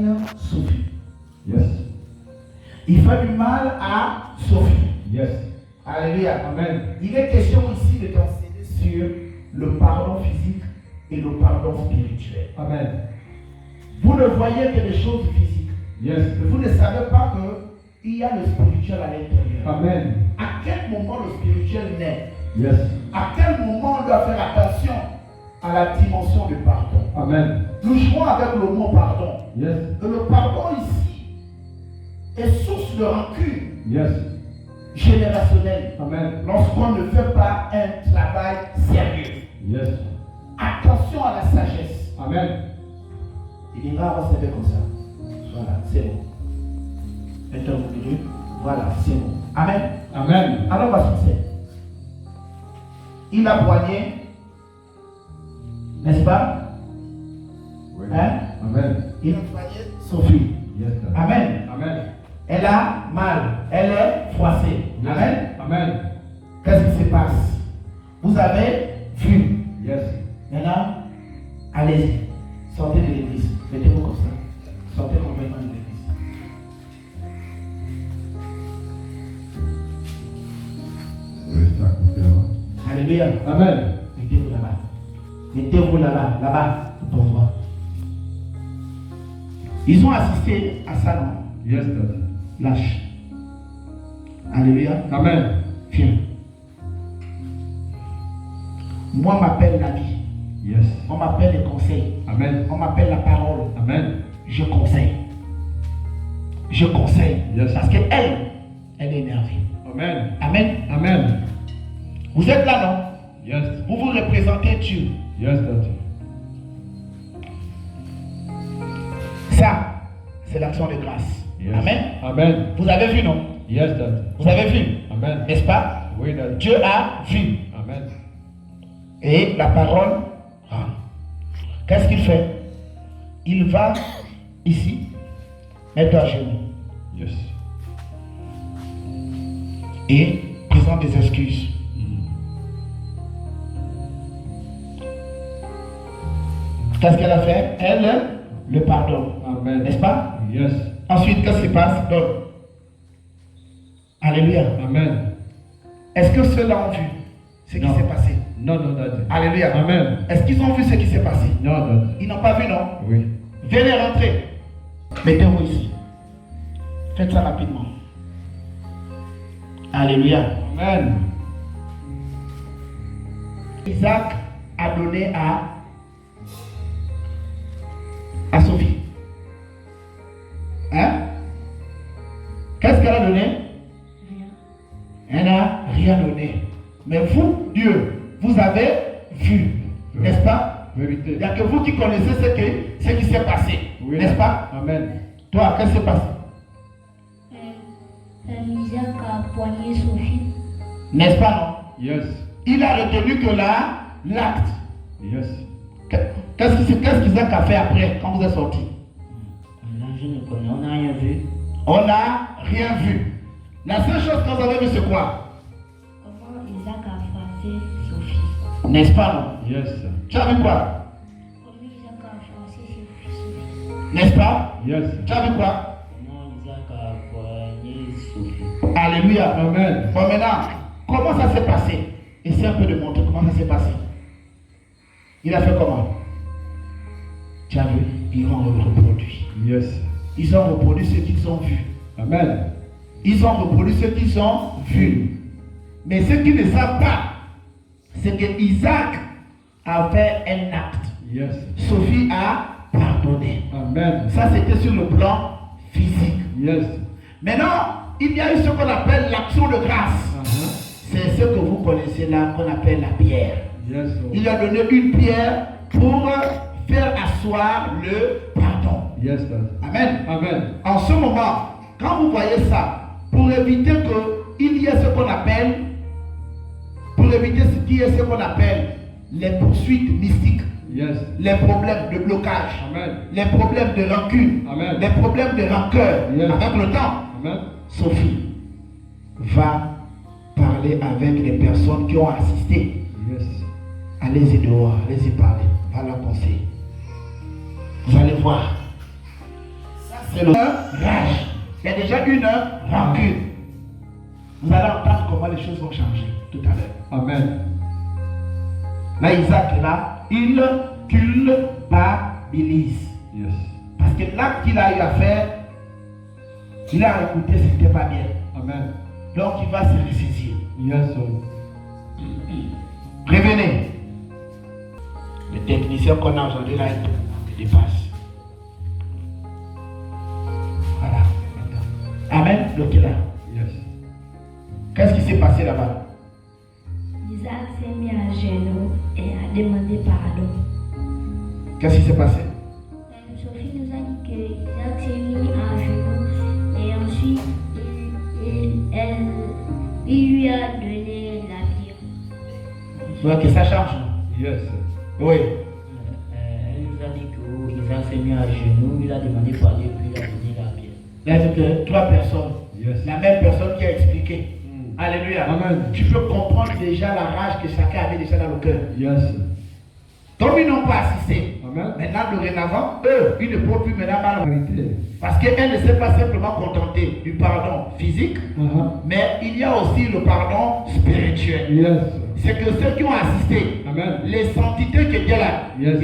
accompagne Sophie. Yes. Il fait du mal à Sophie. Yes. Alléluia. Amen. Il est question ici de t'enseigner sur le pardon physique et le pardon spirituel. Amen. Vous ne voyez que des choses physiques. Yes. Mais vous ne savez pas qu'il y a le spirituel à l'intérieur. Amen. À quel moment le spirituel naît? Yes. À quel moment on doit faire attention à la dimension du pardon? Amen. Nous jouons avec le mot pardon. Yes. Et le pardon ici est source de rancune Yes. générationnelle. Amen. Lorsqu'on ne fait pas un travail sérieux. Yes. Attention à la sagesse. Amen. Il ira recevoir comme ça. Voilà, c'est bon. Intervenu. Voilà, c'est bon. Amen. Amen. Alors voici c'est. Il a poigné, n'est-ce pas? Oui. Hein? Amen. Il a poigné Sophie. Yes. Amen. Amen. Elle a mal. Elle est froissée. Yes. Amen. Amen. Qu'est-ce qui se passe? Vous avez vu. Yes. Maintenant, allez-y. Sortez de l'église. Mettez-vous comme ça. Sortez complètement de l'église. Reste à côté. Alléluia. Amen. Mettez-vous là-bas. Mettez-vous là-bas. Là-bas. Pour moi. Ils ont assisté à ça, non? Yes, Daddy. Lâche. Alléluia. Amen. Viens. Moi, on m'appelle la vie. Yes. On m'appelle les conseils. Amen. On m'appelle la parole. Amen. Je conseille. Je conseille. Yes. Parce qu'elle est énervée. Amen. Amen. Amen. Vous êtes là, non? Yes. Vous vous représentez Dieu. Yes, Daddy. Ça, c'est l'action de grâce. Yes. Amen. Amen. Vous avez vu, non? Yes, Daddy. Vous avez vu, Amen. n'est-ce pas? Oui, Daddy. Dieu a vu. Amen. Et la parole rend. Qu'est-ce qu'il fait? Il va ici, mettre à genoux Yes. et présente des excuses. Qu'est-ce qu'elle a fait? Elle le pardonne. Amen. N'est-ce pas? Yes. Ensuite, qu'est-ce qui se passe? Donne. Alléluia. Amen. Est-ce que ceux-là ont vu ce qui Non. s'est passé? Non, non, Daddy. Alléluia. Amen. Est-ce qu'ils ont vu ce qui s'est passé? Non, Daddy. Ils n'ont pas vu, non? Oui. Venez rentrer. Mettez-vous ici. Faites ça rapidement. Alléluia. Amen. Isaac a donné à Sophie. Hein? Qu'est-ce qu'elle a donné? Rien. Elle n'a rien donné. Mais vous, Dieu, vous avez vu. Oui. N'est-ce pas? Vérité. Il n'y a que vous qui connaissez ce qui s'est passé. Oui. N'est-ce pas? Amen. Toi, qu'est-ce qui s'est passé? Isaac a poigné Sophie. N'est-ce pas, non? Yes. Il a retenu que l'acte. Yes. Qu'est-ce qu'Isaac a fait après, quand vous êtes sorti? Je ne connais, on n'a rien vu. On n'a rien vu. La seule chose que vous avez vu, c'est quoi? Comment Isaac a frappé Sophie. N'est-ce pas, non? Yes. Tu as vu quoi? Comment Isaac a frappé Sophie. N'est-ce pas? Yes. Tu as vu quoi? Comment Isaac a poigné Sophie. Alléluia. Amen. Bon, maintenant, comment ça s'est passé? Essaye un peu de montrer comment ça s'est passé. Il a fait comment? Tu as vu? Ils ont reproduit. Yes. Ils ont reproduit ce qu'ils ont vu. Amen. Ils ont reproduit ce qu'ils ont vu. Mais ce qu'ils ne savent pas, c'est que Isaac a fait un acte. Yes. Sophie a pardonné. Amen. Ça, c'était sur le plan physique. Yes. Maintenant, il y a eu ce qu'on appelle l'action de grâce. C'est ce que vous connaissez là, qu'on appelle la pierre. Yes. Il a donné une pierre pour faire asseoir le pardon. Yes, Daddy. Amen. Amen. En ce moment, quand vous voyez ça, pour éviter qu'il y ait ce qu'on appelle, les poursuites mystiques, Yes. les problèmes de blocage, Amen. les problèmes de rancune, Amen. les problèmes de rancœur, Yes. avec le temps, Amen. Sophie va parler avec les personnes qui ont assisté. Yes. Allez-y dehors, allez-y parler, va leur conseiller. Vous allez voir. c'est le rage. Il y a déjà une rancune. Vous allez entendre comment les choses vont changer tout à l'heure. Amen. Là, Isaac est là, il culpabilise. Yes. Parce que l'acte qu'il a eu à faire, il a écouté, c'était pas bien. Amen. Donc il va se ressaisir. Yes, sir. Revenez. Le technicien qu'on a aujourd'hui là, il dépasse. Voilà. Amen. Donc là. Yes. Qu'est-ce qui s'est passé là-bas? Isaac s'est mis à genoux et a demandé pardon. Qu'est-ce qui s'est passé? Sophie nous a dit que Isaac s'est mis à genoux et ensuite il lui a donné la vie. Donc que ça change. Yes. Oui. Elle nous a dit que Isaac s'est mis à genoux, il a demandé pardon et puis il a donné la pierre. C'est-à-dire que 3 personnes, Yes. la même personne qui a expliqué. Alléluia. Amen. Tu peux comprendre déjà la rage que chacun avait déjà dans le cœur. Yes. Comme ils n'ont pas assisté, Amen. maintenant dorénavant, eux, ils ne peuvent plus maintenant mal. Arrêtez. Parce qu'elle ne s'est pas simplement contentée du pardon physique, mais il y a aussi le pardon spirituel. Yes. C'est que ceux qui ont assisté, Amen. les entités que Dieu a, Yes.